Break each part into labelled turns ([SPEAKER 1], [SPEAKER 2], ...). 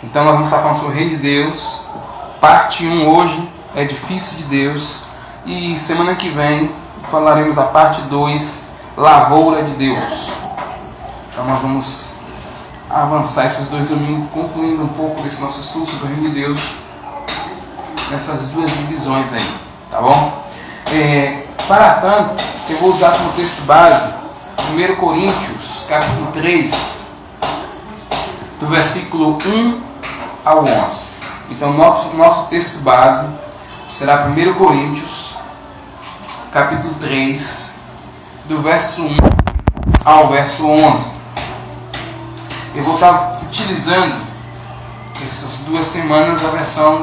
[SPEAKER 1] Então nós vamos estar falando sobre o Reino de Deus, parte 1 hoje, Edifício de Deus, e semana que vem falaremos a parte 2, Lavoura de Deus. Então nós vamos avançar esses 2 domingos, concluindo um pouco desse nosso estudo sobre o Reino de Deus, nessas 2 divisões aí, tá bom? Para tanto, eu vou usar como texto base 1 Coríntios, capítulo 3, do versículo 1 ao 11. Então, nosso texto base será 1 Coríntios, capítulo 3, do verso 1 ao verso 11. Eu vou estar utilizando essas 2 semanas a versão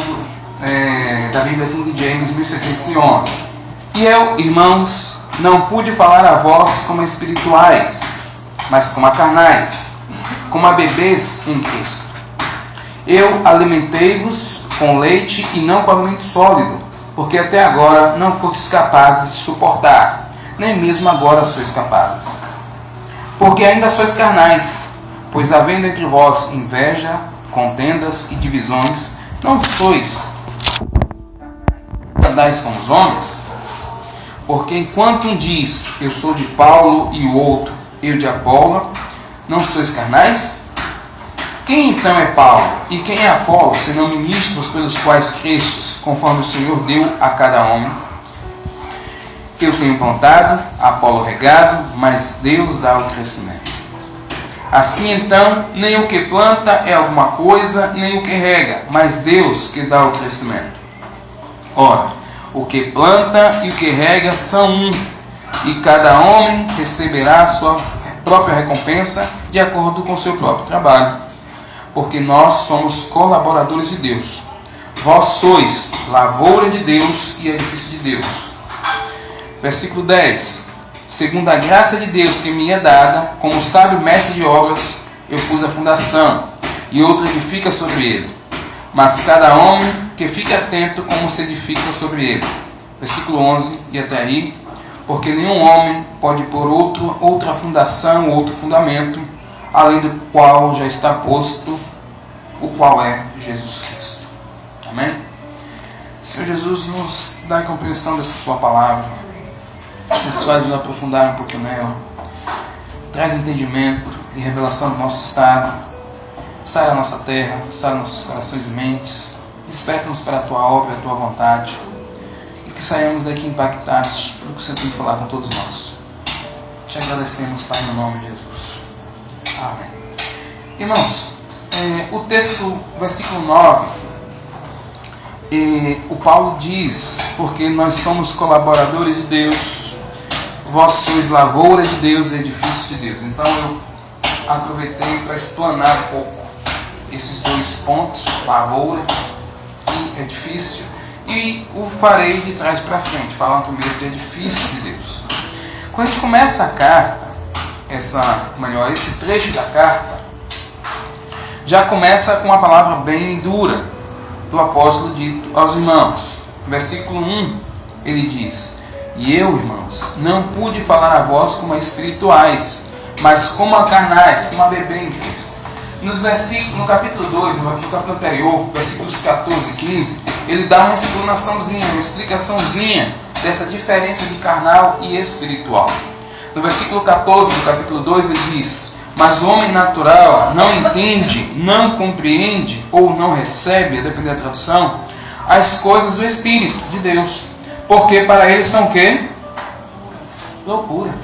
[SPEAKER 1] da Bíblia King James 1611. E eu, irmãos, não pude falar a vós como espirituais, mas como a carnais, como a bebês em Cristo. Eu alimentei-vos com leite e não com alimento sólido, porque até agora não fostes capazes de suportar, nem mesmo agora sois capazes. Porque ainda sois carnais, pois havendo entre vós inveja, contendas e divisões, não sois andais como os homens? Porque enquanto um diz, eu sou de Paulo, e o outro, eu de Apolo, não sois carnais? Quem então é Paulo? E quem é Apolo, senão ministros pelos quais crestes, conforme o Senhor deu a cada homem? Eu tenho plantado, Apolo regado, mas Deus dá o crescimento. Assim então, nem o que planta é alguma coisa, nem o que rega, mas Deus que dá o crescimento. Ora, o que planta e o que rega são um, e cada homem receberá a sua própria recompensa de acordo com o seu próprio trabalho. Porque nós somos colaboradores de Deus. Vós sois lavoura de Deus e edifício de Deus. Versículo 10. Segundo a graça de Deus que me é dada, como sábio mestre de obras, eu pus a fundação, e outro edifica sobre ele. Mas cada homem que fique atento como se edifica sobre ele. Versículo 11 e até aí. Porque nenhum homem pode pôr outra fundação, outro fundamento, além do qual já está posto, o qual é Jesus Cristo. Amém? Senhor Jesus, nos dá a compreensão desta tua palavra, nos faz nos aprofundar um pouquinho nela, traz entendimento e revelação do nosso estado, sara a nossa terra, sara nossos corações e mentes, desperta-nos para a tua obra, a tua vontade, e que saiamos daqui impactados pelo que o Senhor tem que falar com todos nós. Te agradecemos, Pai, no nome de Jesus. Amém. Irmãos, o texto, versículo 9, o Paulo diz, porque nós somos colaboradores de Deus, vós sois lavoura de Deus e edifício de Deus. Então eu aproveitei para explanar um pouco esses 2 pontos, lavoura e edifício, e o farei de trás para frente, falando primeiro de edifício de Deus. Quando a gente começa a carta, esse trecho da carta, já começa com uma palavra bem dura do apóstolo dito aos irmãos. Versículo 1, ele diz: E eu, irmãos, não pude falar a vós como a espirituais, mas como a carnais, como a bebê em Cristo. No capítulo 2, no capítulo anterior, versículos 14 e 15, ele dá uma explicaçãozinha dessa diferença de carnal e espiritual. No versículo 14 do capítulo 2, ele diz: Mas o homem natural não entende, não compreende ou não recebe, a depender da tradução, as coisas do Espírito de Deus, porque para eles são o quê? Loucura.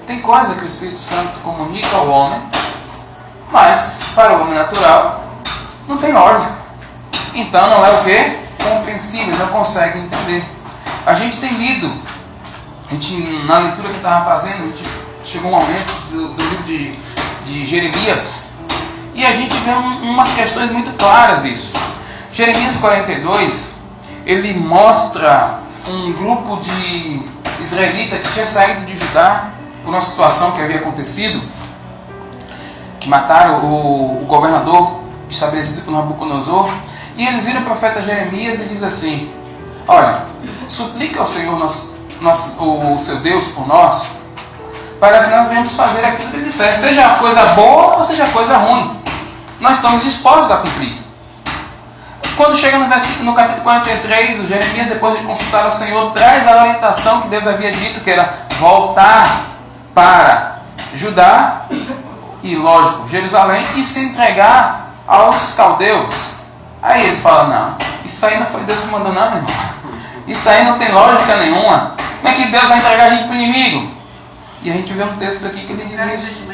[SPEAKER 1] Tem coisa que o Espírito Santo comunica ao homem, mas para o homem natural não tem lógica. Então não é o quê? Compreensível, não consegue entender. A gente tem lido, na leitura que estava fazendo, a gente chegou um momento do livro de Jeremias, e a gente vê umas questões muito claras isso. Jeremias 42, ele mostra um grupo de israelitas que tinha saído de Judá por uma situação que havia acontecido, que mataram o governador estabelecido por Nabucodonosor, e eles viram o profeta Jeremias e diz assim: olha, suplica ao Senhor o seu Deus por nós, para que nós venhamos fazer aquilo que ele disser, seja coisa boa ou seja coisa ruim. nós estamos dispostos a cumprir. Quando chega no capítulo 43, o Jeremias, depois de consultar o Senhor, traz a orientação que Deus havia dito, que era voltar para Judá e, lógico, Jerusalém, e se entregar aos caldeus. Aí eles falam, não, isso aí não foi Deus que mandou não, meu irmão. Isso aí não tem lógica nenhuma. Como é que Deus vai entregar a gente para o inimigo? E a gente vê um texto aqui que ele diz isso.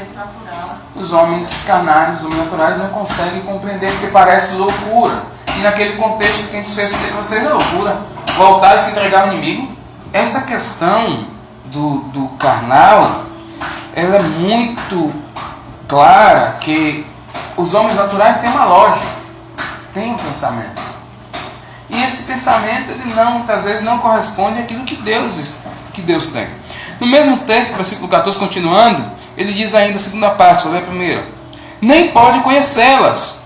[SPEAKER 1] Os homens carnais, os homens naturais não conseguem compreender porque parece loucura. E naquele contexto que a gente você é loucura. Voltar e se entregar ao inimigo. Essa questão do carnal, ela é muito clara que os homens naturais têm uma lógica, têm um pensamento. E esse pensamento, ele muitas vezes não corresponde àquilo que Deus tem. No mesmo texto, versículo 14, continuando, ele diz ainda a segunda parte, vou ler a primeira. Nem pode conhecê-las,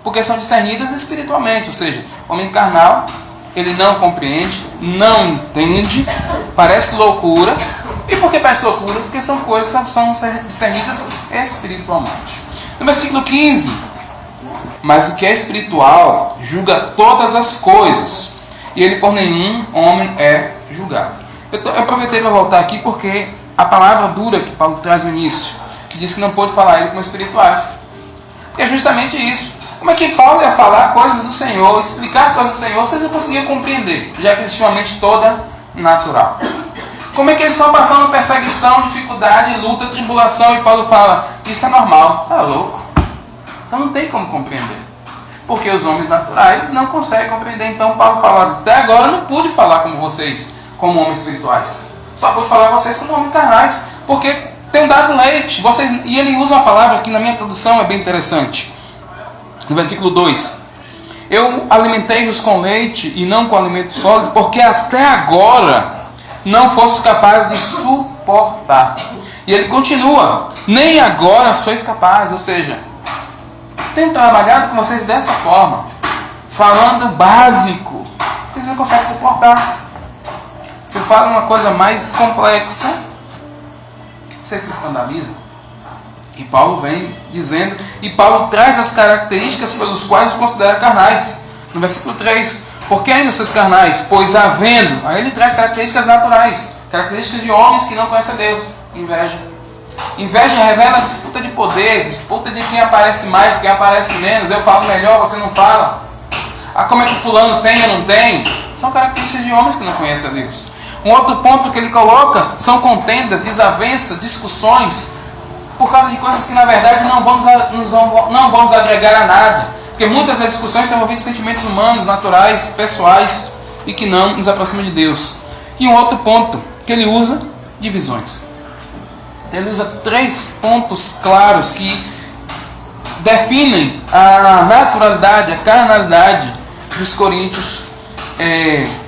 [SPEAKER 1] porque são discernidas espiritualmente. Ou seja, o homem carnal, ele não compreende, não entende, parece loucura. E por que parece loucura? Porque são coisas que são discernidas espiritualmente. No versículo 15, mas o que é espiritual julga todas as coisas, e ele por nenhum homem é julgado. Eu aproveitei para voltar aqui porque a palavra dura que Paulo traz no início, que diz que não pôde falar ele como espirituais, porque é justamente isso. Como é que Paulo ia falar coisas do Senhor, explicar as coisas do Senhor, vocês não conseguiam compreender, já que eles tinham uma mente toda natural. Como é que eles estão passando perseguição, dificuldade, luta, tribulação, e Paulo fala, isso é normal, tá louco? Então não tem como compreender, porque os homens naturais não conseguem compreender. Então Paulo fala, até agora eu não pude falar como vocês, como homens espirituais, só pude falar vocês como homens carnais, porque tenho dado leite. E ele usa uma palavra que na minha tradução é bem interessante. No versículo 2, eu alimentei-vos com leite e não com alimento sólido, porque até agora não fostes capazes de suportar. E ele continua, nem agora sois capazes. Ou seja, tenho trabalhado com vocês dessa forma, falando básico, vocês não conseguem suportar. Se fala uma coisa mais complexa, vocês se escandalizam. E Paulo vem dizendo, e Paulo traz as características pelos quais os considera carnais. No versículo 3, porque ainda sois carnais, pois havendo, aí ele traz características naturais, características de homens que não conhecem a Deus. Inveja. Inveja revela a disputa de poder, disputa de quem aparece mais, quem aparece menos. Eu falo melhor, você não fala. Como é que fulano tem, eu não tenho? São características de homens que não conhecem a Deus. Um outro ponto que ele coloca são contendas, desavenças, discussões, por causa de coisas que na verdade não vão nos agregar a nada. Porque muitas das discussões estão envolvidas em sentimentos humanos, naturais, pessoais, e que não nos aproximam de Deus. E um outro ponto que ele usa, divisões. Ele usa 3 pontos claros que definem a naturalidade, a carnalidade dos coríntios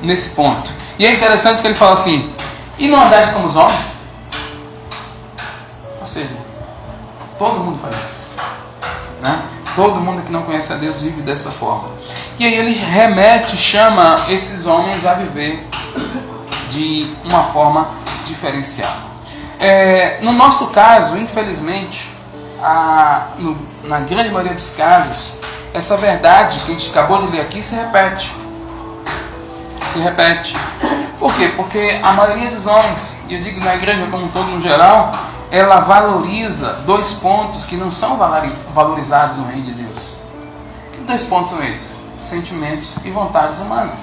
[SPEAKER 1] nesse ponto. E é interessante que ele fala assim, e não andais como os homens? Ou seja, todo mundo faz isso, né? Todo mundo que não conhece a Deus vive dessa forma. E aí ele remete, chama esses homens a viver de uma forma diferenciada. No nosso caso, infelizmente, na grande maioria dos casos, essa verdade que a gente acabou de ler aqui se repete. Se repete. Por quê? Porque a maioria dos homens, e eu digo na igreja como um todo no geral, ela valoriza 2 pontos que não são valorizados no reino de Deus. Que 2 pontos são esses? Sentimentos e vontades humanas.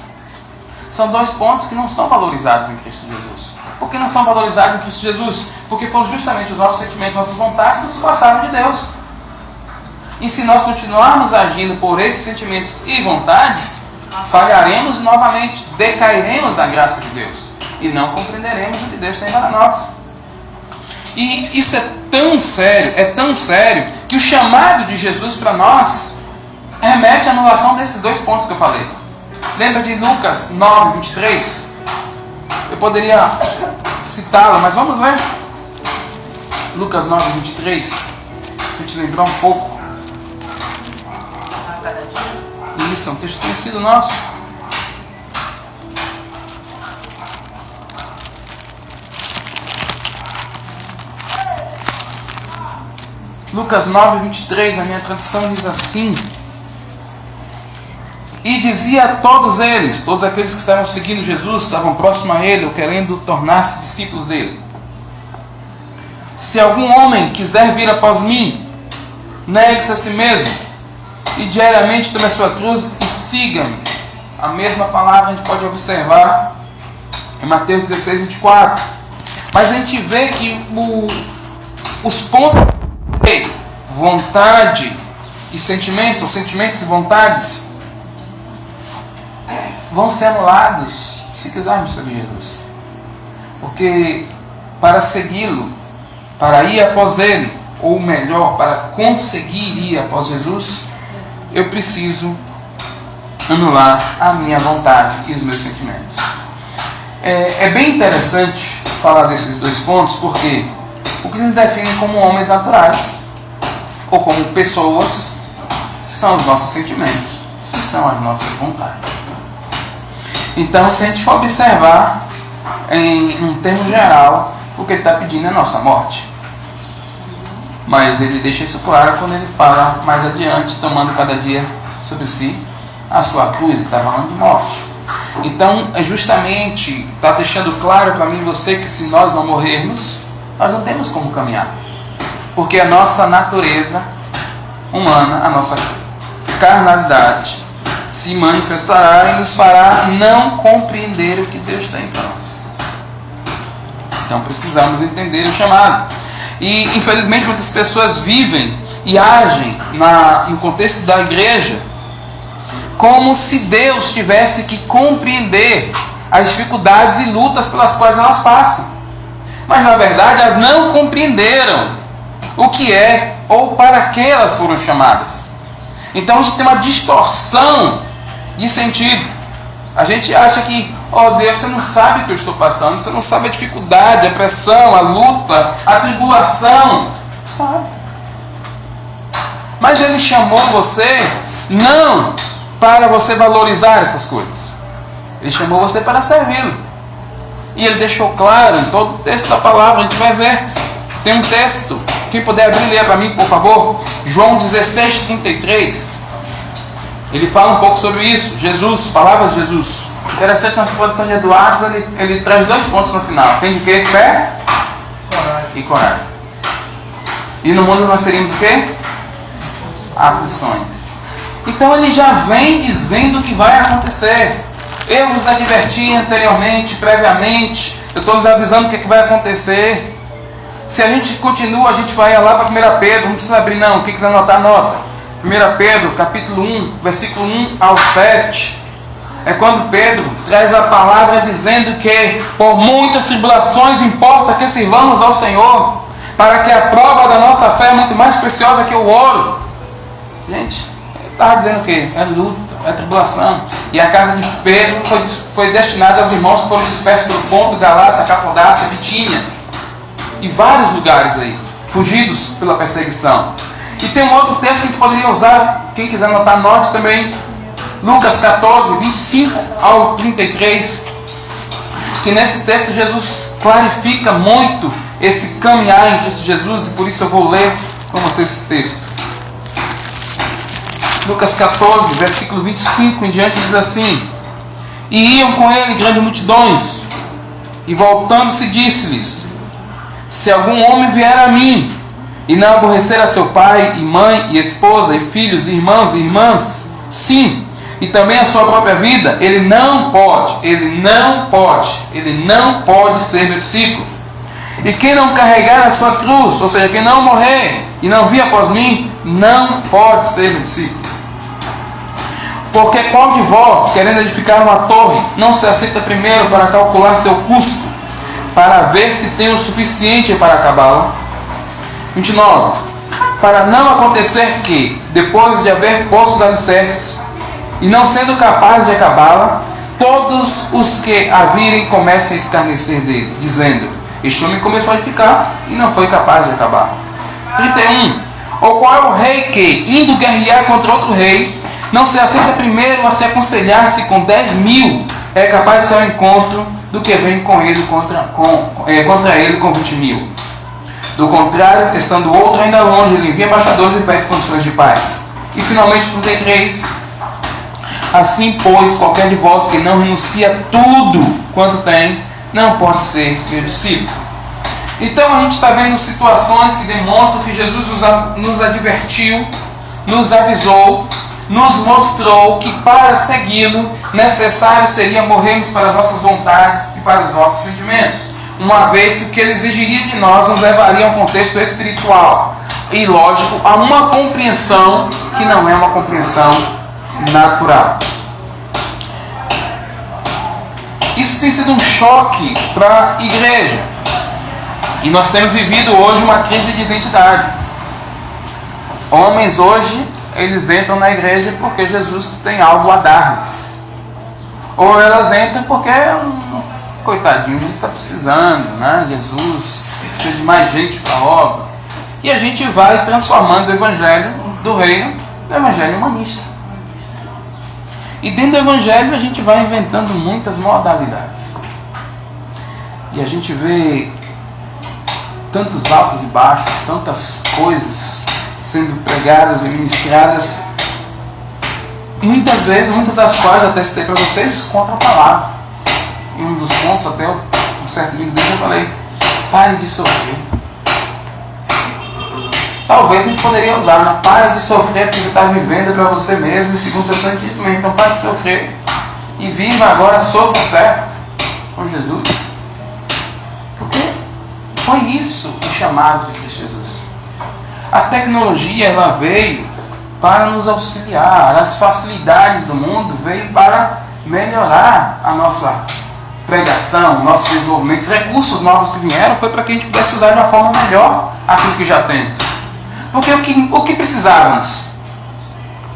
[SPEAKER 1] São 2 pontos que não são valorizados em Cristo Jesus. Por que não são valorizados em Cristo Jesus? Porque foram justamente os nossos sentimentos, nossas vontades que nos afastaram de Deus. E se nós continuarmos agindo por esses sentimentos e vontades, falharemos novamente, decairemos da graça de Deus e não compreenderemos o que Deus tem para nós. E isso é tão sério, que o chamado de Jesus para nós remete à anulação desses 2 pontos que eu falei. Lembra de Lucas 9, 23? Eu poderia citá-la, mas vamos ler. Lucas 9, 23. Para a gente lembrar um pouco. Isso, é um texto conhecido nosso. Lucas 9, 23, na minha tradução diz assim: e dizia a todos eles, todos aqueles que estavam seguindo Jesus, estavam próximos a ele, ou querendo tornar-se discípulos dele: se algum homem quiser vir após mim, negue-se a si mesmo, e diariamente tome a sua cruz e siga-me. A mesma palavra a gente pode observar em Mateus 16, 24. Mas a gente vê que os pontos de vontade e sentimentos, ou sentimentos e vontades, vão ser anulados se quisermos seguir Jesus. Porque para segui-lo, para ir após ele, ou melhor, para conseguir ir após Jesus, eu preciso anular a minha vontade e os meus sentimentos. É bem interessante falar desses dois pontos, porque o que nos define como homens naturais, ou como pessoas, são os nossos sentimentos, que são as nossas vontades. Então, se a gente for observar, em um termo geral, o que ele está pedindo é a nossa morte. Mas ele deixa isso claro quando ele fala mais adiante, tomando cada dia sobre si a sua cruz. Ele está falando de morte. Então, justamente, está deixando claro para mim e você que se nós não morrermos, nós não temos como caminhar. Porque a nossa natureza humana, a nossa carnalidade, se manifestará e nos fará não compreender o que Deus tem para nós. Então precisamos entender o chamado. E infelizmente muitas pessoas vivem e agem no contexto da igreja como se Deus tivesse que compreender as dificuldades e lutas pelas quais elas passam. Mas na verdade elas não compreenderam o que é ou para que elas foram chamadas. Então a gente tem uma distorção de sentido. A gente acha que, Deus, você não sabe o que eu estou passando, você não sabe a dificuldade, a pressão, a luta, a tribulação. Sabe. Mas Ele chamou você não para você valorizar essas coisas. Ele chamou você para servi-lo. E Ele deixou claro em todo o texto da palavra. A gente vai ver. Tem um texto. Quem puder abrir, leia para mim, por favor. João 16, 33. Ele fala um pouco sobre isso. Jesus, palavras de Jesus. Interessante, na exposição de Eduardo, ele traz dois pontos no final. Tem o quê? Fé? Coragem. E coragem. E no mundo nós seríamos o quê? Aflições. Então ele já vem dizendo o que vai acontecer. Eu vos adverti anteriormente, previamente. Eu estou nos avisando o que vai acontecer. Se a gente continua, a gente vai lá para 1 Pedro, não precisa abrir não, quem quiser anotar, anota. 1 Pedro, capítulo 1, versículo 1 ao 7. É quando Pedro traz a palavra dizendo que por muitas tribulações importa que sirvamos ao Senhor, para que a prova da nossa fé é muito mais preciosa que o ouro. Gente, ele estava dizendo o quê? É luta, é tribulação. E a casa de Pedro foi destinada aos irmãos que foram dispersos pelo Ponto, Galácia, Capadácia, Bitínia e vários lugares aí, fugidos pela perseguição. E tem um outro texto que a gente poderia usar, quem quiser anotar, anote também, Lucas 14, 25 ao 33, que nesse texto Jesus clarifica muito esse caminhar em Cristo Jesus, e por isso eu vou ler com vocês esse texto. Lucas 14, versículo 25 em diante diz assim: e iam com ele grandes multidões, e voltando-se disse-lhes: se algum homem vier a mim, e não aborrecer a seu pai, e mãe, e esposa, e filhos, e irmãos, e irmãs, sim, e também a sua própria vida, ele não pode ser meu discípulo. E quem não carregar a sua cruz, ou seja, quem não morrer, e não vir após mim, não pode ser meu discípulo. Porque qual de vós, querendo edificar uma torre, não se assenta primeiro para calcular seu custo, para ver se tem o suficiente para acabá-la? 29. Para não acontecer que, depois de haver posto os alicerces, e não sendo capaz de acabá-la, todos os que a virem comecem a escarnecer dele, dizendo: este homem começou a edificar e não foi capaz de acabar. 31. Ou qual é o rei que, indo guerrear contra outro rei, não se assenta primeiro a se aconselhar-se com 10.000, é capaz de sair ao encontro do que vem com ele contra ele com 20.000. Do contrário, estando o outro ainda longe, ele envia embaixadores e pede condições de paz. E finalmente 33. Assim, pois, qualquer de vós que não renuncia a tudo quanto tem, não pode ser meu discípulo. Então a gente está vendo situações que demonstram que Jesus nos advertiu, nos avisou, nos mostrou que para segui-lo, necessário seria morrermos para as nossas vontades e para os nossos sentimentos, uma vez que o que ele exigiria de nós nos levaria a um contexto espiritual e, lógico, a uma compreensão que não é uma compreensão natural. Isso tem sido um choque para a igreja. E nós temos vivido hoje uma crise de identidade. Homens hoje, eles entram na igreja porque Jesus tem algo a dar-lhes. Ou elas entram porque coitadinho, Jesus está precisando, né? Jesus precisa de mais gente para a obra. E a gente vai transformando o evangelho do reino no evangelho humanista. E dentro do evangelho a gente vai inventando muitas modalidades. E a gente vê tantos altos e baixos, tantas coisas sendo pregadas e ministradas, muitas vezes, muitas das quais eu até citei para vocês, contra a palavra. Em um dos pontos, até um certo amigo dele, eu falei: pare de sofrer. Talvez a gente poderia usar, mas pare de sofrer porque você está vivendo para você mesmo, segundo o seu sentimento. Então pare de sofrer e viva agora, sofra certo com Jesus. Porque foi isso o chamado de Cristo Jesus. A tecnologia, ela veio para nos auxiliar. As facilidades do mundo veio para melhorar a nossa pregação, nosso desenvolvimento. Os recursos novos que vieram foi para que a gente pudesse usar de uma forma melhor aquilo que já temos. Porque o que precisávamos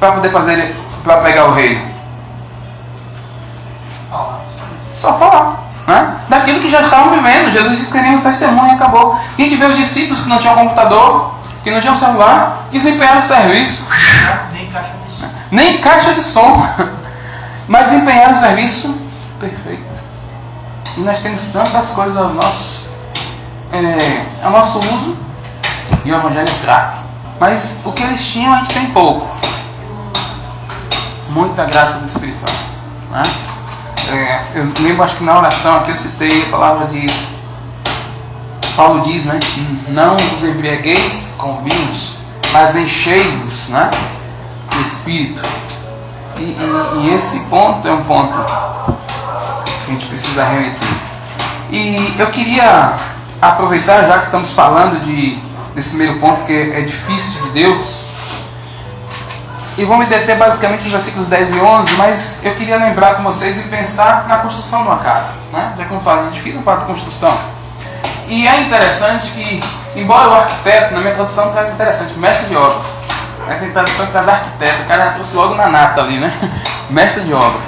[SPEAKER 1] para poder fazer, para pegar o reino? Só falar, né? Daquilo que já estavam vivendo. Jesus disse que teríamos testemunho e acabou. A gente vê os discípulos que não tinham computador, que não tinham celular, desempenharam o serviço.
[SPEAKER 2] Nem caixa de som.
[SPEAKER 1] Nem caixa de som. Mas desempenharam o serviço perfeito. E nós temos tantas coisas ao nosso uso, e o evangelho é fraco. Mas o que eles tinham, a gente tem pouco. Muita graça do Espírito Santo, né? Eu lembro, acho que na oração aqui eu citei a palavra diz. Paulo diz, né? Não vos embriagueis com vinhos, mas enchei-vos, né, do Espírito. E esse ponto é um ponto que a gente precisa remeter. E eu queria aproveitar, já que estamos falando desse primeiro ponto, que é difícil de Deus, e vou me deter basicamente nos versículos 10 e 11, mas eu queria lembrar com vocês e pensar na construção de uma casa, né? Já que eu falo, é difícil falar de construção. E é interessante que, embora o arquiteto, na minha tradução traz interessante, mestre de obras, né? Tem tradução que traz arquiteto, o cara trouxe logo na nata ali, né? Mestre de obras.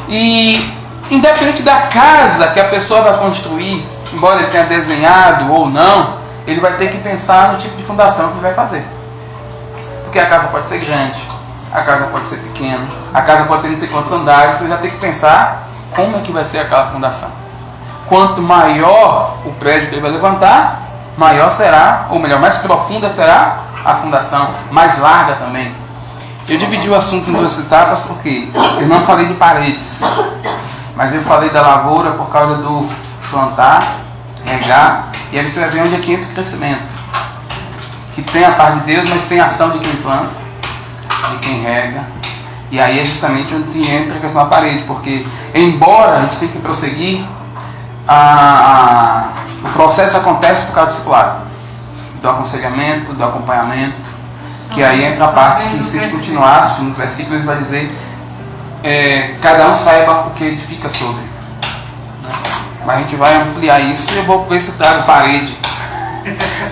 [SPEAKER 1] E independente da casa que a pessoa vai construir, embora ele tenha desenhado ou não, ele vai ter que pensar no tipo de fundação que ele vai fazer. Porque a casa pode ser grande, a casa pode ser pequena, a casa pode ter não sei quantos andares, você vai ter que pensar como é que vai ser aquela fundação. Quanto maior o prédio que ele vai levantar, maior será, ou melhor, mais profunda será a fundação, mais larga também. Eu dividi o assunto em duas etapas porque eu não falei de paredes, mas eu falei da lavoura por causa do plantar, regar, e aí você vai ver onde é que entra o crescimento. Que tem a parte de Deus, mas tem a ação de quem planta, de quem rega. E aí é justamente onde entra a questão da parede, porque embora a gente tenha que prosseguir, o processo acontece por causa do discipulado, do aconselhamento, do acompanhamento, que aí entra a parte que, se continuasse nos versículos, vai dizer cada um saiba o que edifica sobre, né? Mas a gente vai ampliar isso e eu vou ver se trago parede,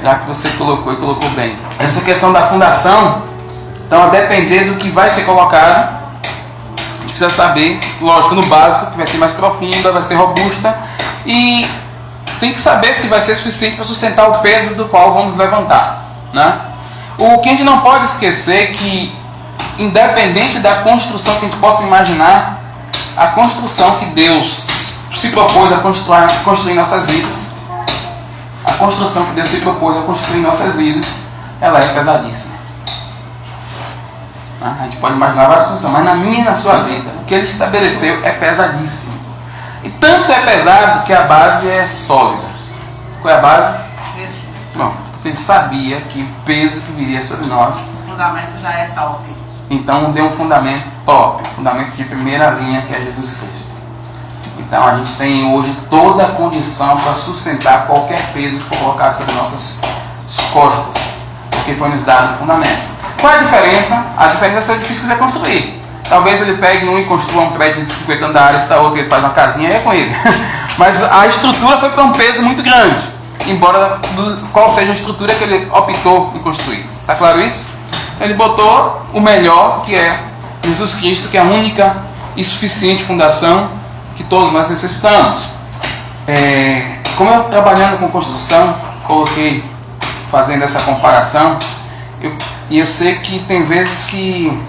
[SPEAKER 1] já que você colocou e colocou bem. Essa questão da fundação, então, a depender do que vai ser colocado, a gente precisa saber, lógico, no básico, que vai ser mais profunda, vai ser robusta, e tem que saber se vai ser suficiente para sustentar o peso do qual vamos levantar, né? O que a gente não pode esquecer é que, independente da construção que a gente possa imaginar, a construção que Deus se propôs a construir em nossas vidas, a construção que Deus se propôs a construir em nossas vidas, ela é pesadíssima. A gente pode imaginar várias construções, mas na minha e na sua vida, o que Ele estabeleceu é pesadíssimo. E tanto é pesado que a base é sólida. Qual é a base? Bom, Ele sabia que o peso que viria sobre nós,
[SPEAKER 2] O fundamento já é top.
[SPEAKER 1] então deu um fundamento top, um fundamento de primeira linha, que é Jesus Cristo. Então a gente tem hoje toda a condição para sustentar qualquer peso que for colocado sobre nossas costas, porque foi nos dado o fundamento. Qual é a diferença? A diferença é ser difícil de construir. Talvez ele pegue um e construa um prédio de 50 andares, da outra ele faz uma casinha e é com ele. Mas a estrutura foi para um peso muito grande, embora qual seja a estrutura que ele optou em construir. Está claro isso? Ele botou o melhor, que é Jesus Cristo, que é a única e suficiente fundação que todos nós necessitamos. Como eu trabalhando com construção, coloquei fazendo essa comparação, e eu sei que tem vezes que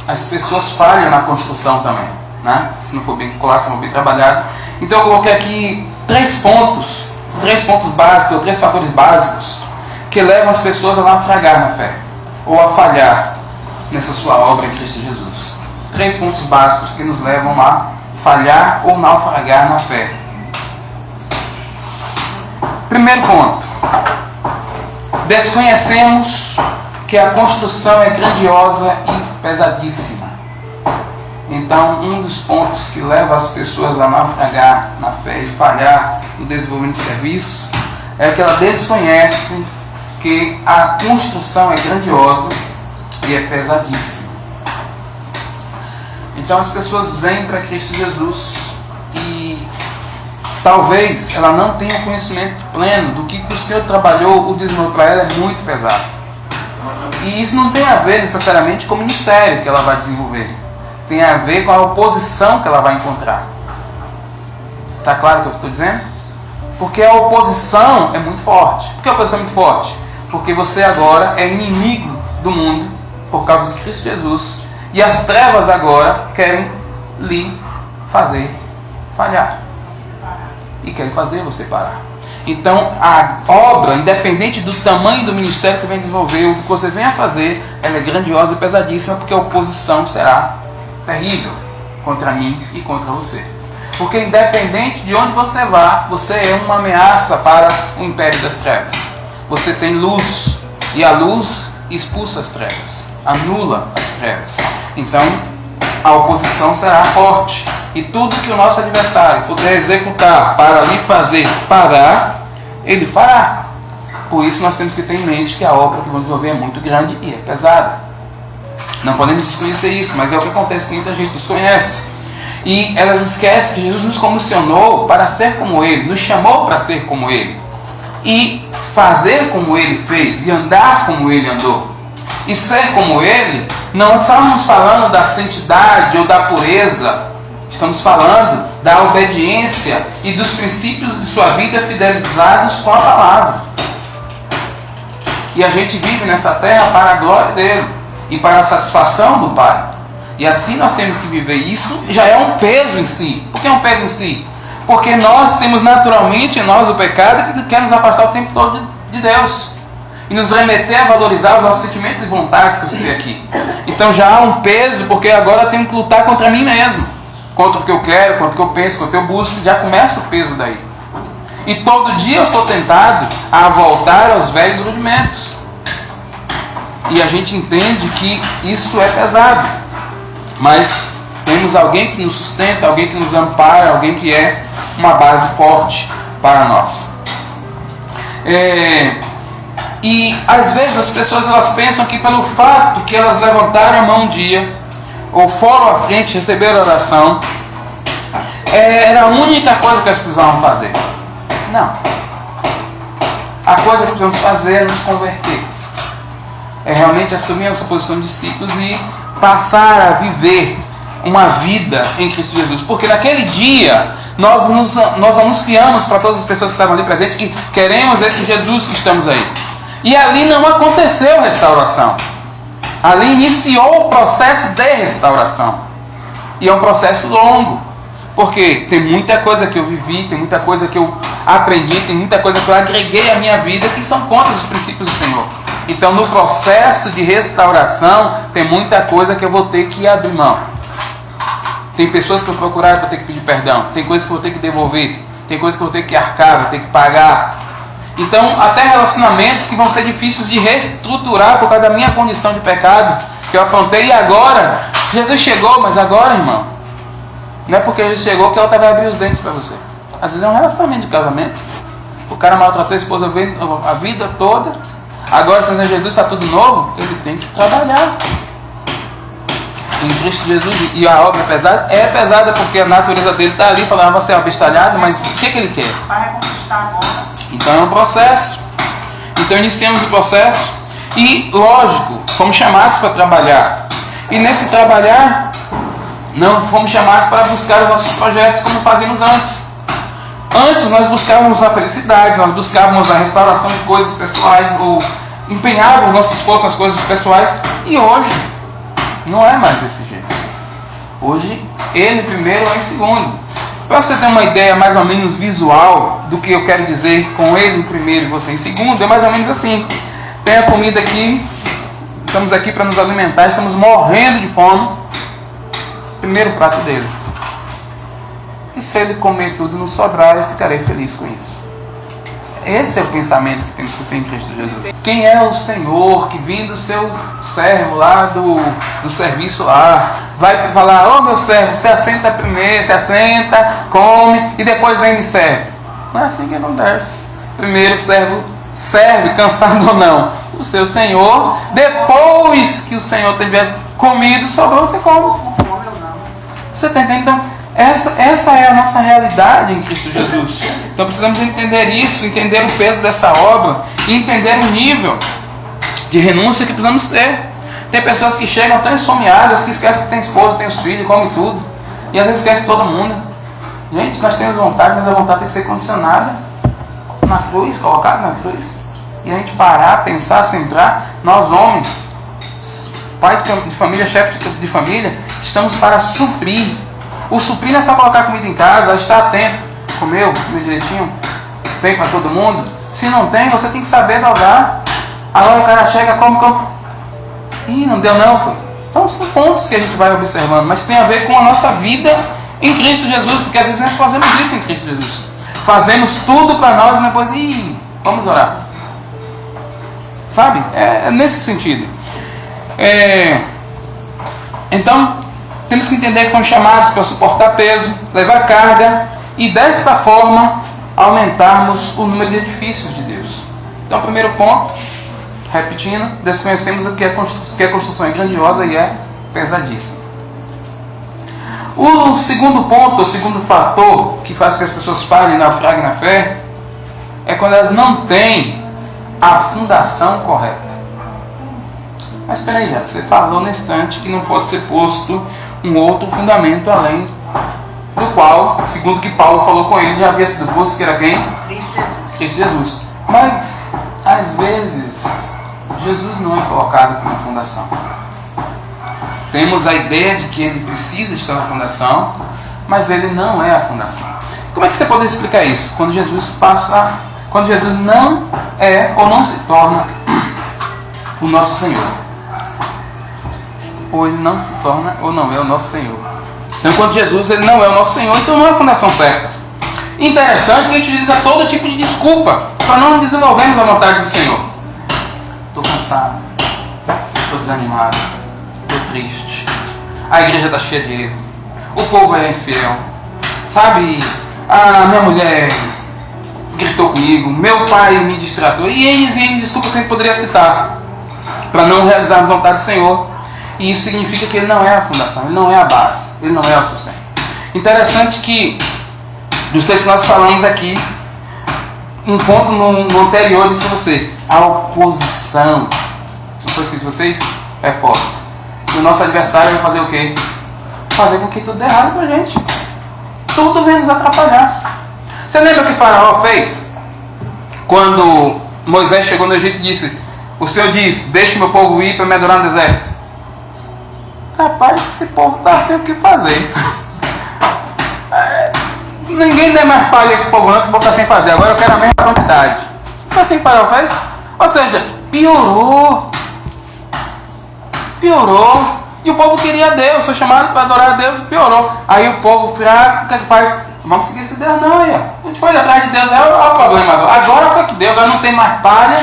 [SPEAKER 1] as pessoas falham na construção também, né? Se não for bem colado, se não for bem trabalhado. Então eu coloquei aqui três pontos básicos, ou 3 fatores básicos que levam as pessoas a naufragar na fé, ou a falhar nessa sua obra em Cristo Jesus. 3 pontos básicos que nos levam a falhar ou naufragar na fé. Primeiro ponto: desconhecemos que a construção é grandiosa e pesadíssima. Então, um dos pontos que leva as pessoas a naufragar na fé e falhar no desenvolvimento de serviço é que ela desconhece que a construção é grandiosa e é pesadíssima. Então as pessoas vêm para Cristo Jesus e talvez ela não tenha conhecimento pleno do que o Senhor trabalhou, o desenvolveu para ela é muito pesado. E isso não tem a ver necessariamente com o ministério que ela vai desenvolver. Tem a ver com a oposição que ela vai encontrar. Está claro o que eu estou dizendo? Porque a oposição é muito forte. Por que a oposição é muito forte? Porque você agora é inimigo do mundo por causa de Cristo Jesus. E as trevas agora querem lhe fazer falhar. E querem fazer você parar. Então a obra, independente do tamanho do ministério que você vem desenvolver, o que você vem a fazer, ela é grandiosa e pesadíssima, porque a oposição será terrível contra mim e contra você. Porque independente de onde você vá, você é uma ameaça para o império das trevas. Você tem luz, e a luz expulsa as trevas, anula as trevas. Então a oposição será forte. E tudo que o nosso adversário puder executar para lhe fazer parar, ele fará. Por isso nós temos que ter em mente que a obra que vamos desenvolver é muito grande e é pesada. Não podemos desconhecer isso, mas é o que acontece que muita gente desconhece. E elas esquecem que Jesus nos comissionou para ser como Ele, nos chamou para ser como Ele. E fazer como Ele fez, e andar como Ele andou. E ser como Ele, não estamos falando da santidade ou da pureza, estamos falando da obediência e dos princípios de sua vida fidelizados com a palavra. E a gente vive nessa terra para a glória dele e para a satisfação do Pai. E assim nós temos que viver. Isso já é um peso em si. Por que é um peso em si? Porque nós temos naturalmente em nós o pecado que quer nos afastar o tempo todo de Deus e nos remeter a valorizar os nossos sentimentos e vontades que eu citei aqui. Então já há um peso, porque agora eu tenho que lutar contra mim mesmo, contra o que eu quero, contra o que eu penso, contra o que eu busco. Já começa o peso daí. E todo dia eu sou tentado a voltar aos velhos rudimentos. E a gente entende que isso é pesado. Mas temos alguém que nos sustenta, alguém que nos ampara, alguém que é uma base forte para nós. E às vezes as pessoas elas pensam que pelo fato que elas levantaram a mão um dia, ou foram à frente, receberam a oração, era a única coisa que elas precisavam fazer. Não. A coisa que precisamos fazer é nos converter. É realmente assumir a nossa posição de discípulos e passar a viver uma vida em Cristo Jesus. Porque naquele dia nós anunciamos para todas as pessoas que estavam ali presentes que queremos esse Jesus que estamos aí. E ali não aconteceu restauração. Ali iniciou o processo de restauração. E é um processo longo. Porque tem muita coisa que eu vivi, tem muita coisa que eu aprendi, tem muita coisa que eu agreguei à minha vida que são contra os princípios do Senhor. Então, no processo de restauração, tem muita coisa que eu vou ter que abrir mão. Tem pessoas que eu procurar e vou ter que pedir perdão. Tem coisas que eu vou ter que devolver. Tem coisas que eu vou ter que arcar, vou ter que pagar. Então, até relacionamentos que vão ser difíceis de reestruturar por causa da minha condição de pecado que eu afrontei. E agora, Jesus chegou, mas agora, irmão, não é porque Jesus chegou que a outra vai abrir os dentes para você. Às vezes é um relacionamento de casamento. O cara maltratou a esposa a vida toda. Agora, se Jesus está tudo novo, ele tem que trabalhar em Cristo Jesus. E a obra é pesada? É pesada porque a natureza dele está ali falando, você é abestalhado, mas o que ele quer?
[SPEAKER 2] Vai reconquistar agora.
[SPEAKER 1] Então é um processo. Então iniciamos o processo e, lógico, fomos chamados para trabalhar. E nesse trabalhar, não fomos chamados para buscar os nossos projetos como fazíamos antes. Antes nós buscávamos a felicidade, nós buscávamos a restauração de coisas pessoais, ou empenhávamos nosso esforço nas coisas pessoais. E hoje, não é mais desse jeito. Hoje, ele primeiro é em segundo. Para você ter uma ideia mais ou menos visual do que eu quero dizer com ele em primeiro e você em segundo, é mais ou menos assim. Tem a comida aqui, estamos aqui para nos alimentar, estamos morrendo de fome. Primeiro prato dele. E se ele comer tudo e não sobrar, eu ficarei feliz com isso. Esse é o pensamento que temos que ter em Cristo Jesus. Quem é o Senhor que vindo seu servo lá do serviço lá, vai falar, ô meu servo, você assenta primeiro, você assenta, come e depois vem e me serve. Não é assim que acontece. Primeiro o servo serve, cansado ou não, o seu Senhor. Depois que o Senhor tiver comido, sobrou, você come. Você está entendendo? Então, essa é a nossa realidade em Cristo Jesus. Então precisamos entender isso, entender o peso dessa obra e entender o nível de renúncia que precisamos ter. Tem pessoas que chegam tão esfomeadas que esquecem que tem esposa, tem os filhos, come tudo. E às vezes esquece todo mundo. Gente, nós temos vontade, mas a vontade tem que ser condicionada na cruz, colocada na cruz. E a gente parar, pensar, centrar. Nós homens, pai de família, chefe de família, estamos para suprir. O suprir não é só colocar comida em casa, estar atento. Comeu direitinho? Tem para todo mundo? Se não tem, você tem que saber dosar. Agora o cara chega, come. Ih, não deu não, filho. Então são pontos que a gente vai observando, mas tem a ver com a nossa vida em Cristo Jesus, porque às vezes nós fazemos isso em Cristo Jesus. Fazemos tudo para nós e depois, vamos orar. Sabe? É nesse sentido. Então, temos que entender que fomos chamados para suportar peso, levar carga e dessa forma aumentarmos o número de edifícios de Deus. Então, o primeiro ponto, repetindo, desconhecemos o que a construção é grandiosa e é pesadíssima. O segundo ponto, o segundo fator que faz com que as pessoas falhem e naufraguem na fé é quando elas não têm a fundação correta. Mas espera aí, já você falou no instante que não pode ser posto um outro fundamento além do qual, segundo que Paulo falou com ele, já havia sido posto, que era quem? Cristo Jesus. Mas, às vezes, Jesus não é colocado como fundação. Temos a ideia de que ele precisa estar na fundação, mas ele não é a fundação. Como é que você pode explicar isso? Quando Jesus não é ou não se torna o nosso Senhor. Ou ele não se torna ou não é o nosso Senhor. Então, quando Jesus ele não é o nosso Senhor, então não é a fundação certa. Interessante que a gente utiliza todo tipo de desculpa para não desenvolvermos a vontade do Senhor. Estou cansado, estou desanimado, estou triste, a igreja está cheia de erro, o povo é infiel, sabe, a minha mulher gritou comigo, meu pai me distratou, e N desculpas que a gente poderia citar para não realizarmos a vontade do Senhor. E isso significa que ele não é a fundação, ele não é a base, ele não é o sustento. Interessante que, dos textos que nós falamos aqui, um ponto no anterior disse para você, a oposição. Não foi escrito vocês? É forte. E o nosso adversário vai fazer o quê? Fazer com que tudo dê errado para a gente. Tudo vem nos atrapalhar. Você lembra o que Faraó fez? Quando Moisés chegou no Egito e disse, o Senhor disse, deixe meu povo ir para me adorar no deserto. Rapaz, esse povo está sem o que fazer. Ninguém dá mais palha a esse povo não, que esse povo está sem fazer. Agora eu quero a mesma quantidade. Foi assim que Faraó fez? Ou seja, piorou. Piorou. E o povo queria Deus, foi chamado para adorar a Deus e piorou. Aí o povo fraco, o que é que faz? Vamos seguir esse Deus não, aí, ó. A gente foi atrás de Deus, é o problema agora. Agora foi que deu, agora não tem mais palha.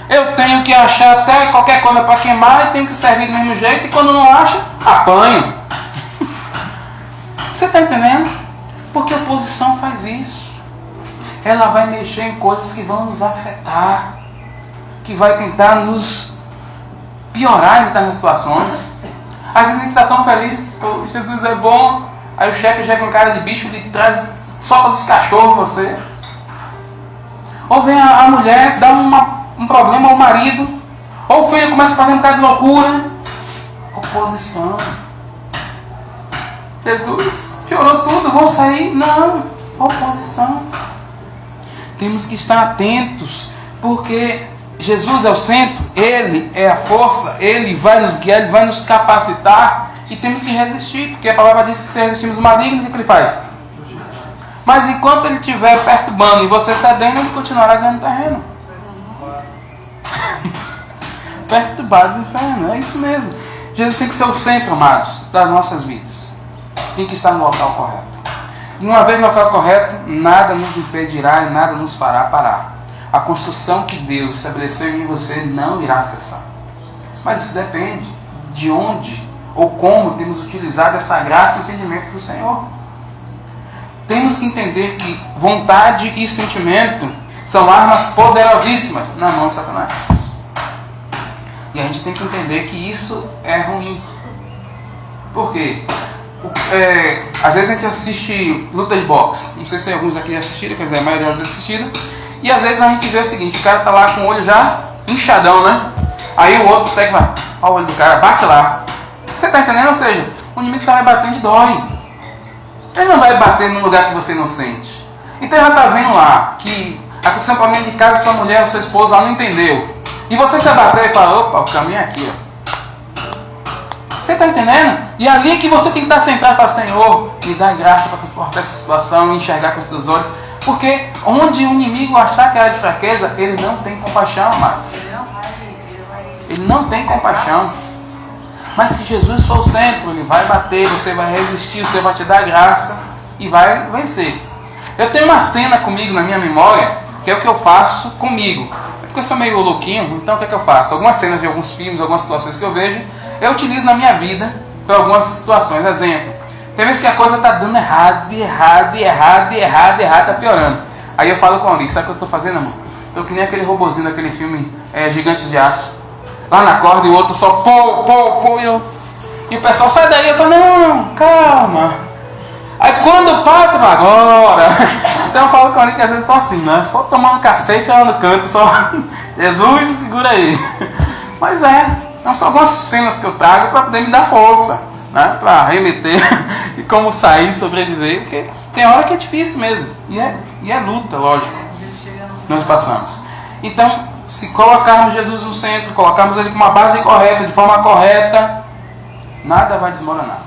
[SPEAKER 1] Eu tenho que achar até qualquer coisa para queimar e tenho que servir do mesmo jeito. E quando não acha, apanho. Você está entendendo? Porque a oposição faz isso. Ela vai mexer em coisas que vão nos afetar, que vai tentar nos piorar em determinadas situações. Às vezes a gente está tão feliz, oh, Jesus é bom. Aí o chefe já com cara de bicho, ele traz sopa dos cachorros em você. Ou vem a mulher, dá um problema ao marido. Ou o filho começa a fazer um bocado de loucura. Oposição. Jesus piorou tudo, vou sair. Não, oposição. Temos que estar atentos, porque Jesus é o centro, Ele é a força, Ele vai nos guiar, Ele vai nos capacitar e temos que resistir, porque a palavra diz que se resistimos o maligno, o que Ele faz? Mas enquanto Ele estiver perturbando e você cedendo, Ele continuará ganhando terreno. Perturbados inferno, é isso mesmo. Jesus tem que ser o centro, amados, das nossas vidas. Tem que estar no local correto. E uma vez no local correto, nada nos impedirá e nada nos fará parar. A construção que Deus estabeleceu em você não irá cessar. Mas isso depende de onde ou como temos utilizado essa graça e entendimento do Senhor. Temos que entender que vontade e sentimento são armas poderosíssimas na mão de Satanás. E a gente tem que entender que isso é ruim. Por quê? Às vezes a gente assiste luta de boxe. Não sei se alguns aqui já assistiram, quer dizer, a maioria já assistiram. E às vezes a gente vê o seguinte, o cara tá lá com o olho já inchadão, né? Aí o outro pega lá, olha o olho do cara, bate lá. Você tá entendendo? Ou seja, o inimigo só vai batendo e dói. Ele não vai bater num lugar que você não sente. Então ele já tá vendo lá que aconteceu um problema de casa, sua mulher ou seu esposo lá não entendeu. E você se abater e fala, opa, o caminho é aqui, ó. Você está entendendo? E ali é que você tem que estar sentado e falar, Senhor, me dá graça para suportar essa situação e enxergar com os teus olhos. Porque onde o inimigo achar que é de fraqueza, ele não tem compaixão, amados. Ele não tem compaixão. Mas se Jesus for o centro, ele vai bater, você vai resistir, você vai te dar graça e vai vencer. Eu tenho uma cena comigo na minha memória, que é o que eu faço comigo. É porque eu sou meio louquinho, então o que é que eu faço? Algumas cenas de alguns filmes, algumas situações que eu vejo, eu utilizo na minha vida para algumas situações. Exemplo, tem vezes que a coisa está dando errado, está piorando. Aí eu falo com a Alice, sabe o que eu estou fazendo, amor? Estou que nem aquele robozinho daquele filme Gigantes de Aço. Lá na corda e o outro só pô, e o pessoal sai daí, eu falo, não, calma. Aí quando passa, eu falo, agora. Então eu falo com a Alice que às vezes estou assim, né? Só tomando cacete lá no canto, só Jesus, segura aí. Mas então são algumas cenas que eu trago para poder me dar força, né? Para remeter e como sair, sobreviver, porque tem hora que é difícil mesmo, e é luta, lógico, nós passamos. Então, se colocarmos Jesus no centro, colocarmos ele com uma base correta, de forma correta, nada vai desmoronar,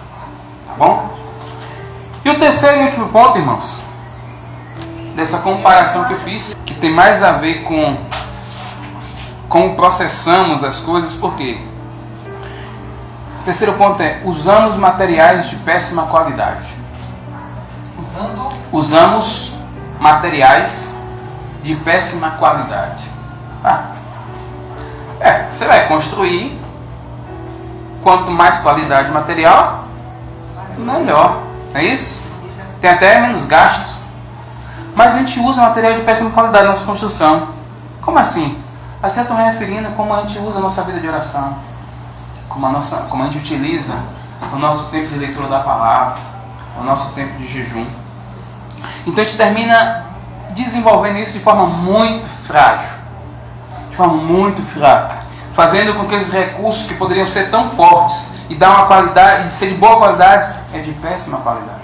[SPEAKER 1] tá bom? E o terceiro e último ponto, irmãos, dessa comparação que eu fiz, que tem mais a ver com como processamos as coisas, por quê? O terceiro ponto é, usamos materiais de péssima qualidade. Usamos materiais de péssima qualidade. Você vai construir, quanto mais qualidade de material, melhor, não é isso? Tem até menos gastos. Mas a gente usa material de péssima qualidade na nossa construção. Como assim? Assim eu estou me referindo a como a gente usa a nossa vida de oração, como a gente utiliza o nosso tempo de leitura da palavra, o nosso tempo de jejum. Então a gente termina desenvolvendo isso de forma muito frágil, de forma muito fraca, fazendo com que os recursos que poderiam ser tão fortes e dar uma qualidade, e ser de boa qualidade, é de péssima qualidade.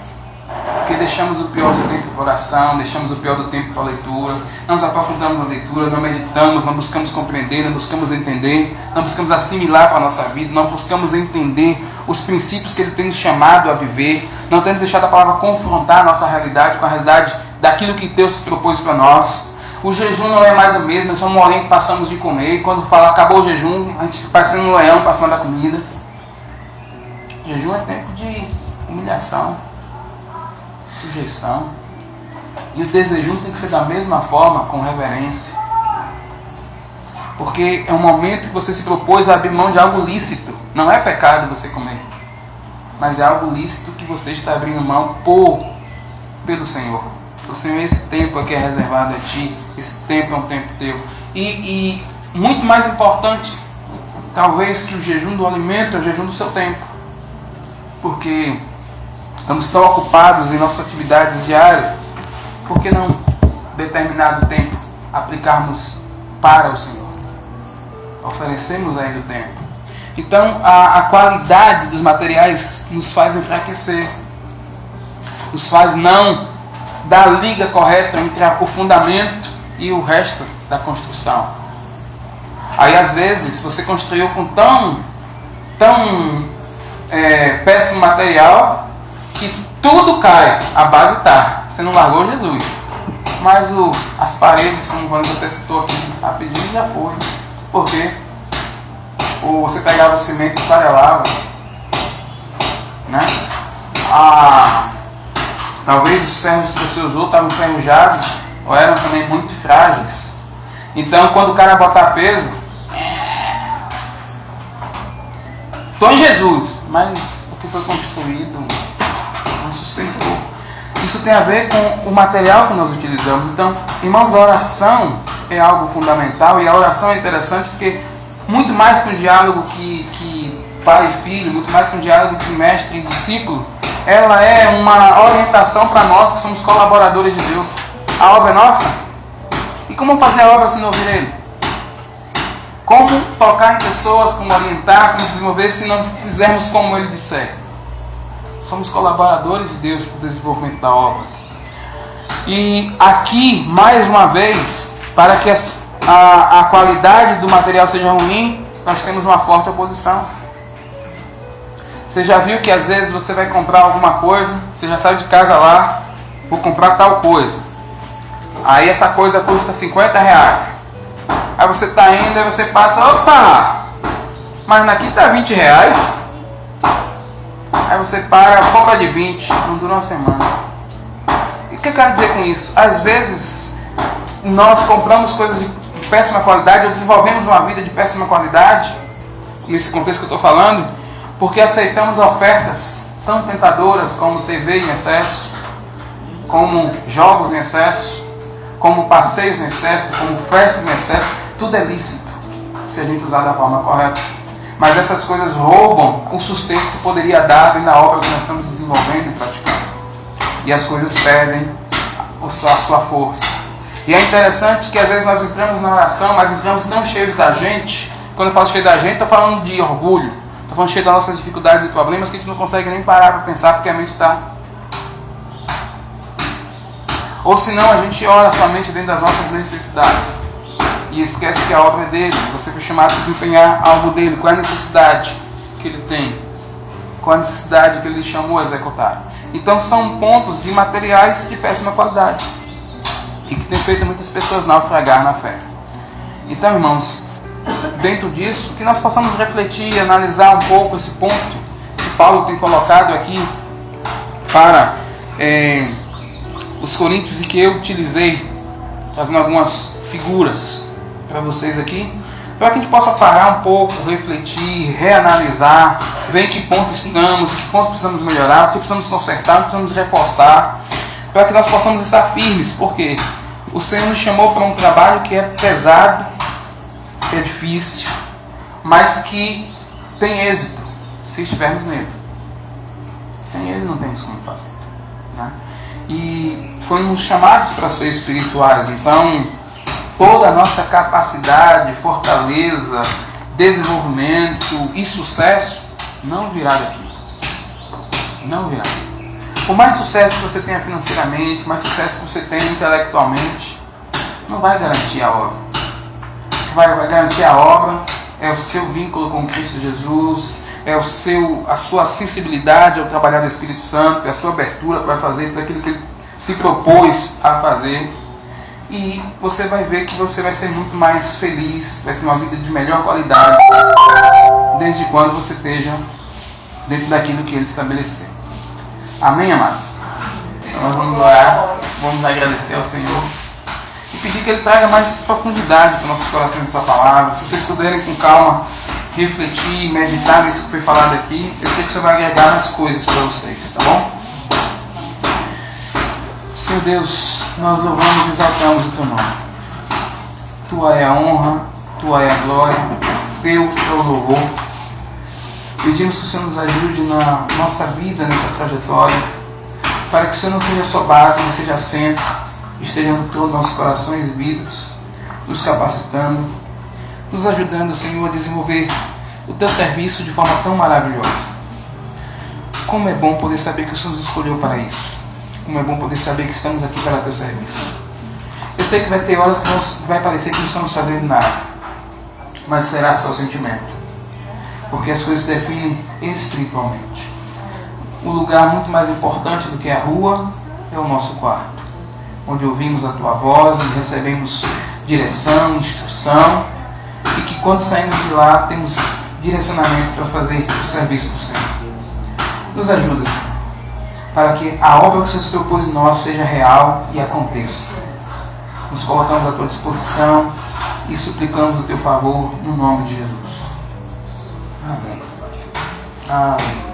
[SPEAKER 1] Porque deixamos o pior do tempo para oração, deixamos o pior do tempo para leitura, não nos aprofundamos na leitura, não meditamos, não buscamos compreender, não buscamos entender, não buscamos assimilar para a nossa vida, não buscamos entender os princípios que Ele tem nos chamado a viver, Não temos deixado a palavra confrontar a nossa realidade com a realidade daquilo que Deus propôs para nós. O jejum não é mais o mesmo, nós somos alguém que passamos de comer. E quando fala acabou o jejum, a gente parecendo um leão passando da comida. O jejum é tempo de humilhação, sujeição. E o desjejum tem que ser da mesma forma, com reverência. Porque é um momento que você se propôs a abrir mão de algo lícito. Não é pecado você comer, mas é algo lícito que você está abrindo mão pelo Senhor. O Senhor, esse tempo aqui é reservado a ti, esse tempo é um tempo teu. E muito mais importante, talvez, que o jejum do alimento é o jejum do seu tempo. Porque estamos tão ocupados em nossas atividades diárias, por que não determinado tempo aplicarmos para o Senhor? Oferecemos a Ele o tempo. Então a qualidade dos materiais nos faz enfraquecer, nos faz não dar a liga correta entre o fundamento e o resto da construção. Aí às vezes você construiu com tão péssimo material que tudo cai, a base está. Você não largou Jesus, mas as paredes, como o Vanessa até citou aqui rapidinho, já foi. Por quê? Ou você pegava o cimento e esfarelava, né? Talvez os ferros que você usou estavam enferrujados ou eram também muito frágeis. Então quando o cara botar peso, estou em Jesus, mas o que foi construído não sustentou. Isso tem a ver com o material que nós utilizamos. Então, irmãos, a oração é algo fundamental, e a oração é interessante porque muito mais que um diálogo que pai e filho, muito mais que um diálogo que mestre e discípulo, ela é uma orientação para nós que somos colaboradores de Deus. A obra é nossa. E como fazer a obra se não ouvir Ele? Como tocar em pessoas, como orientar, como desenvolver se não fizermos como Ele disser? Somos colaboradores de Deus no desenvolvimento da obra. E aqui, mais uma vez, para que a qualidade do material seja ruim, nós temos uma forte oposição. Você já viu que às vezes você vai comprar alguma coisa, você já sai de casa lá, vou comprar tal coisa. Aí essa coisa custa R$50. Aí você está indo e você passa, opa, mas aqui está R$20. Aí você paga, compra de 20, não dura uma semana. E o que eu quero dizer com isso? Às vezes nós compramos coisas de péssima qualidade, ou desenvolvemos uma vida de péssima qualidade, nesse contexto que eu estou falando, porque aceitamos ofertas tão tentadoras como TV em excesso, como jogos em excesso, como passeios em excesso, como festas em excesso. Tudo é lícito se a gente usar da forma correta. Mas essas coisas roubam o sustento que poderia dar na obra que nós estamos desenvolvendo e praticando. E as coisas perdem a sua força. E é interessante que às vezes nós entramos na oração, mas entramos tão cheios da gente. Quando eu falo cheio da gente, estou falando de orgulho. Estou falando cheio das nossas dificuldades e problemas que a gente não consegue nem parar para pensar porque a mente está. Ou senão a gente ora somente dentro das nossas necessidades. E esquece que a obra é dele. Você foi chamado a desempenhar algo dele. Qual é a necessidade que ele tem? Qual a necessidade que ele lhe chamou a executar? Então são pontos de materiais de péssima qualidade. E que tem feito muitas pessoas naufragar na fé. Então, irmãos, dentro disso, que nós possamos refletir e analisar um pouco esse ponto que Paulo tem colocado aqui para os coríntios e que eu utilizei, fazendo algumas figuras para vocês aqui, para que a gente possa parar um pouco, refletir, reanalisar, ver em que ponto estamos, em que ponto precisamos melhorar, o que precisamos consertar, o que precisamos reforçar, para que nós possamos estar firmes, porque o Senhor nos chamou para um trabalho que é pesado, que é difícil, mas que tem êxito, se estivermos nele. Sem ele não temos como fazer, né? E fomos chamados para ser espirituais, então toda a nossa capacidade, fortaleza, desenvolvimento e sucesso não virá daqui. Não virá. Por mais sucesso que você tenha financeiramente, mais sucesso que você tenha intelectualmente, não vai garantir a obra. O que vai garantir a obra é o seu vínculo com Cristo Jesus, é a sua sensibilidade ao trabalhar do Espírito Santo, é a sua abertura para fazer tudo aquilo que Ele se propôs a fazer. E você vai ver que você vai ser muito mais feliz, vai ter uma vida de melhor qualidade, desde quando você esteja dentro daquilo que Ele estabeleceu. Amém, amados? Então nós vamos orar, vamos agradecer ao Senhor e pedir que Ele traga mais profundidade para os nossos corações essa palavra. Se vocês puderem com calma refletir, meditar nisso que foi falado aqui, eu sei que você vai agregar mais coisas para vocês, tá bom? Senhor Deus, nós louvamos e exaltamos o Teu nome. Tua é a honra, Tua é a glória, Teu é o louvor. Pedimos que o Senhor nos ajude na nossa vida, nessa trajetória, para que o Senhor não seja só base, mas seja centro, esteja no trono dos nossos corações e vidas, nos capacitando, nos ajudando, Senhor, a desenvolver o Teu serviço de forma tão maravilhosa. Como é bom poder saber que o Senhor nos escolheu para isso. Como é bom poder saber que estamos aqui para Teu serviço. Eu sei que vai ter horas que vai parecer que não estamos fazendo nada, mas será só o sentimento, porque as coisas se definem espiritualmente. O lugar muito mais importante do que a rua é o nosso quarto, onde ouvimos a Tua voz e recebemos direção, instrução, e que quando saímos de lá temos direcionamento para fazer o serviço do Senhor. Nos ajuda, Senhor, para que a obra que o Senhor se propôs em nós seja real e aconteça. Nos colocamos à Tua disposição e suplicamos o Teu favor no nome de Jesus. Amém. Amém.